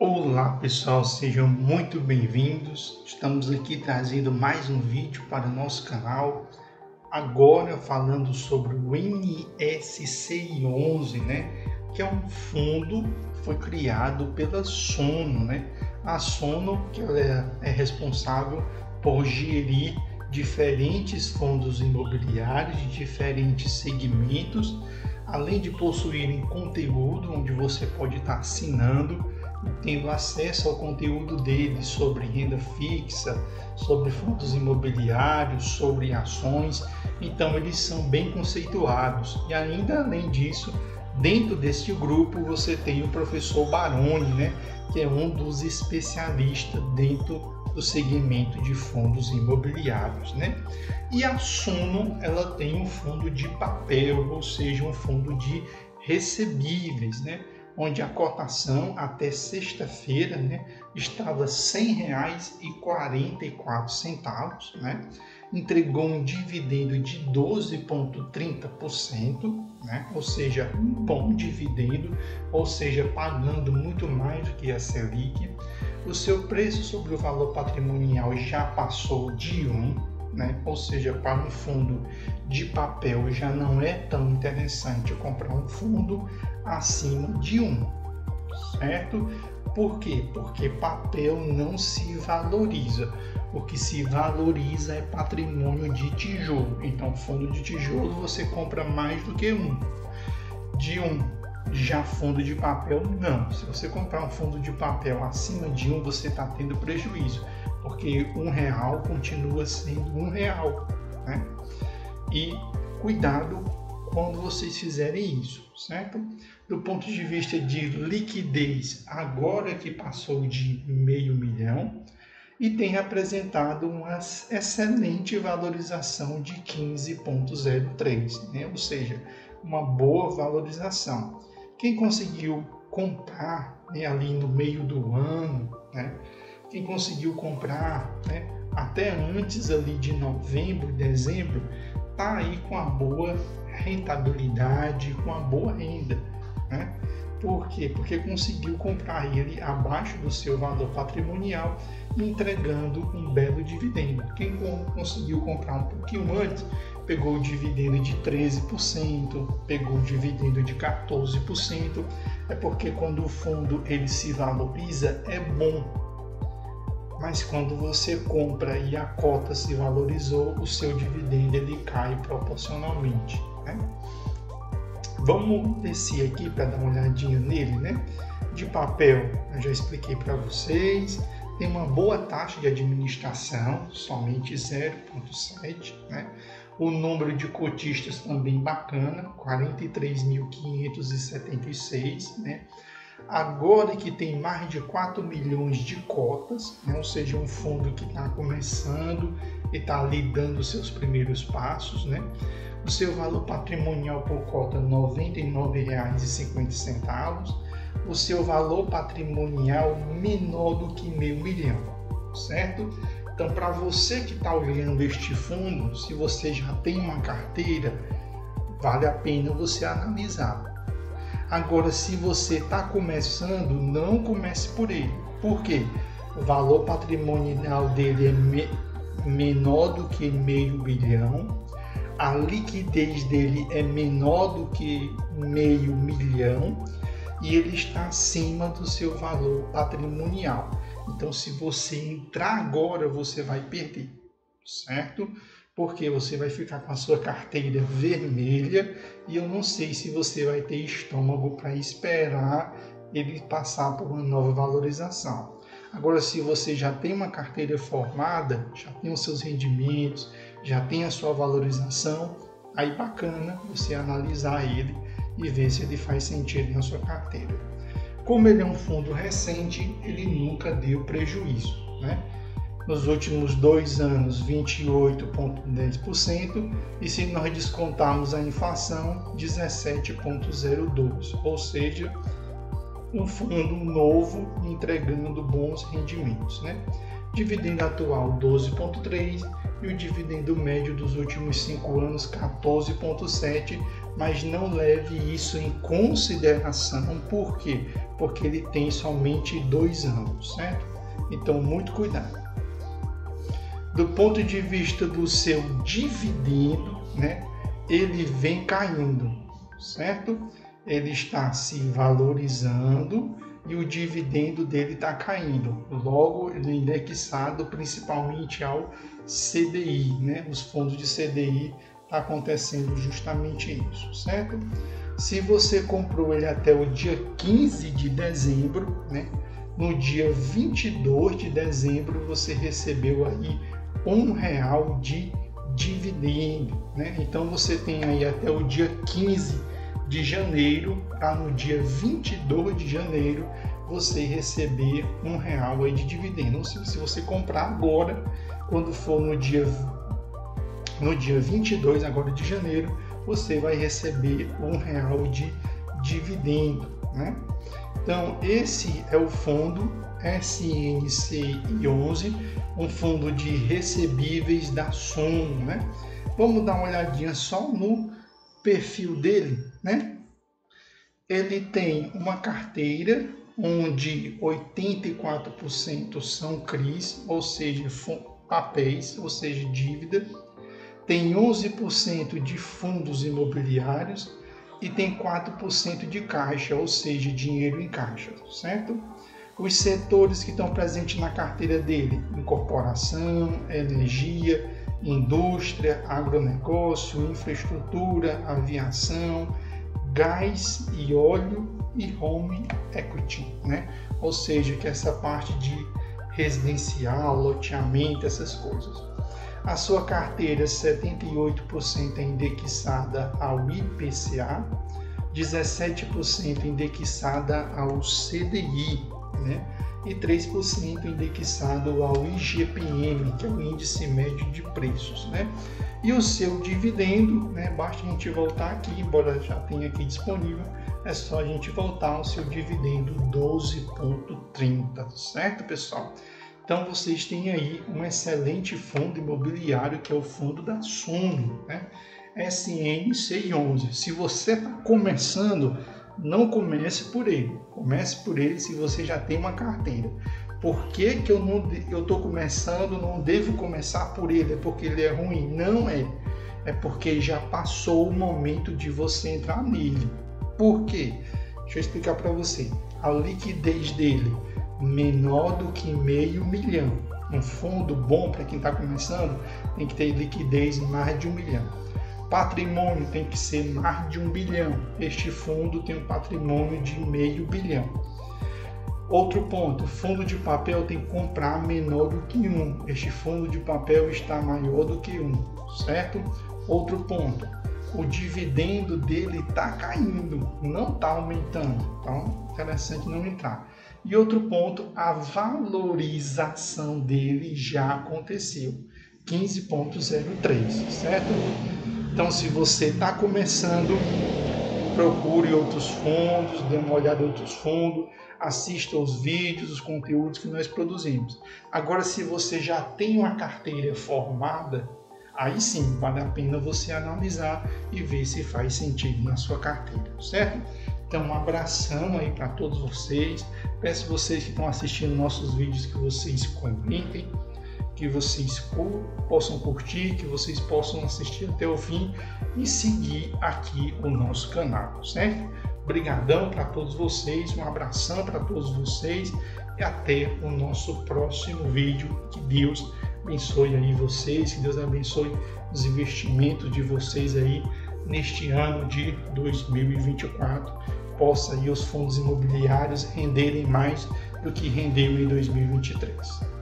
Olá pessoal, sejam muito bem-vindos. Estamos aqui trazendo mais um vídeo para o nosso canal. Agora falando sobre o NSCI11, que é um fundo que foi criado pela Sono, A Sono, que ela é responsável por gerir diferentes fundos imobiliários de diferentes segmentos, além de possuírem conteúdo onde você pode estar assinando e tendo acesso ao conteúdo deles sobre renda fixa, sobre fundos imobiliários, sobre ações. Então eles são bem conceituados. E ainda além disso, dentro deste grupo você tem o professor Baroni, que é um dos especialistas dentro do segmento de fundos imobiliários, E a Sono, ela tem um fundo de papel, ou seja, um fundo de recebíveis, onde a cotação até sexta-feira estava R$ 100,44, entregou um dividendo de 12,30%, ou seja, um bom dividendo, ou seja, pagando muito mais do que a Selic. O seu preço sobre o valor patrimonial já passou de 1, ou seja, para um fundo de papel já não é tão interessante comprar um fundo acima de 1, certo? Por quê? Porque papel não se valoriza. O que se valoriza é patrimônio de tijolo. Então, fundo de tijolo você compra mais do que de 1. Já fundo de papel, não. Se você comprar um fundo de papel acima de 1, você está tendo prejuízo, porque R$1 continua sendo R$1, E cuidado quando vocês fizerem isso, certo? Do ponto de vista de liquidez, agora que passou de R$500 milhão e tem apresentado uma excelente valorização de 15,03, ou seja, uma boa valorização. Quem conseguiu comprar ali no meio do ano, quem conseguiu comprar até antes ali de novembro, dezembro, está aí com uma boa rentabilidade, com uma boa renda. Por quê? Porque conseguiu comprar ele abaixo do seu valor patrimonial, entregando um belo dividendo. Quem conseguiu comprar um pouquinho antes, pegou o dividendo de 13%, pegou o dividendo de 14%, é porque quando o fundo ele se valoriza, é bom. Mas quando você compra e a cota se valorizou, o seu dividendo ele cai proporcionalmente. Vamos descer aqui para dar uma olhadinha nele, De papel, eu já expliquei para vocês. Tem uma boa taxa de administração, somente 0,7, O número de cotistas também bacana, 43.576, Agora que tem mais de 4 milhões de cotas, ou seja, um fundo que está começando e está ali dando os seus primeiros passos, O seu valor patrimonial por cota R$ 99,50, o seu valor patrimonial menor do que R$500 milhão, certo? Então, para você que está olhando este fundo, se você já tem uma carteira, vale a pena você analisar. Agora, se você está começando, não comece por ele. Por quê? O valor patrimonial dele é menor do que R$500 milhão, a liquidez dele é menor do que R$500 milhão e ele está acima do seu valor patrimonial. Então, se você entrar agora, você vai perder, certo? Porque você vai ficar com a sua carteira vermelha e eu não sei se você vai ter estômago para esperar ele passar por uma nova valorização. Agora, se você já tem uma carteira formada, já tem os seus rendimentos, já tem a sua valorização, aí bacana você analisar ele e ver se ele faz sentido na sua carteira. Como ele é um fundo recente, ele nunca deu prejuízo, Nos últimos 2 anos, 28,10%, e se nós descontarmos a inflação, 17,02%, ou seja, um fundo novo entregando bons rendimentos. Dividendo atual 12,3% e o dividendo médio dos últimos 5 anos 14,7%, mas não leve isso em consideração. Por quê? Porque ele tem somente 2 anos, certo? Então, muito cuidado. Do ponto de vista do seu dividendo, né, ele vem caindo, certo? Ele está se valorizando e o dividendo dele está caindo. Logo, ele é indexado principalmente ao CDI, né? Os fundos de CDI está acontecendo justamente isso, certo? Se você comprou ele até o dia 15 de dezembro, né? No dia 22 de dezembro você recebeu aí R$1 de dividendo, né? Então você tem aí até o dia 15 de janeiro, para no dia 22 de janeiro você receber R$1 aí de dividendo. Se você comprar agora, quando for no dia 22 agora de janeiro, você vai receber R$1 de dividendo, né? Então esse é o fundo SNCI11, um fundo de recebíveis da Suno, né? Vamos dar uma olhadinha só no perfil dele, né? Ele tem uma carteira onde 84% são CRIs, ou seja, papéis, ou seja, dívida. Tem 11% de fundos imobiliários e tem 4% de caixa, ou seja, dinheiro em caixa, certo? Os setores que estão presentes na carteira dele: incorporação, energia, indústria, agronegócio, infraestrutura, aviação, gás e óleo e home equity, né? Ou seja, que essa parte de residencial, loteamento, essas coisas. A sua carteira, 78% é indexada ao IPCA, 17% indexada ao CDI, né? E 3% indexado ao IGPM, que é o Índice Médio de Preços, né? E o seu dividendo, né? Basta a gente voltar aqui, embora já tenha aqui disponível, é só a gente voltar ao seu dividendo 12,30, certo, pessoal? Então vocês têm aí um excelente fundo imobiliário, que é o fundo da Suno, né? SNCI11. Se você está começando, não comece por ele. Comece por ele se você já tem uma carteira. Por que eu estou começando, não devo começar por ele? É porque ele é ruim? Não é. É porque já passou o momento de você entrar nele. Por quê? Deixa eu explicar para você. A liquidez dele menor do que R$500 mil. Um fundo bom para quem está começando tem que ter liquidez mais de R$1 milhão. Patrimônio tem que ser mais de R$1 bilhão. Este fundo tem um patrimônio de R$500 milhão. Outro ponto, fundo de papel tem que comprar menor do que 1. Este fundo de papel está maior do que 1, certo? Outro ponto, o dividendo dele está caindo, não está aumentando. Então, interessante não entrar. E outro ponto, a valorização dele já aconteceu, 15,03, certo? Então, se você está começando, procure outros fundos, dê uma olhada em outros fundos, assista os vídeos, os conteúdos que nós produzimos. Agora, se você já tem uma carteira formada, aí sim vale a pena você analisar e ver se faz sentido na sua carteira, certo? Então, um abração aí para todos vocês. Peço a vocês que estão assistindo nossos vídeos que vocês comentem, que vocês possam curtir, que vocês possam assistir até o fim e seguir aqui o nosso canal, certo? Obrigadão para todos vocês, um abração para todos vocês e até o nosso próximo vídeo. Que Deus abençoe aí vocês, que Deus abençoe os investimentos de vocês aí neste ano de 2024. Possa aí os fundos imobiliários renderem mais do que rendeu em 2023.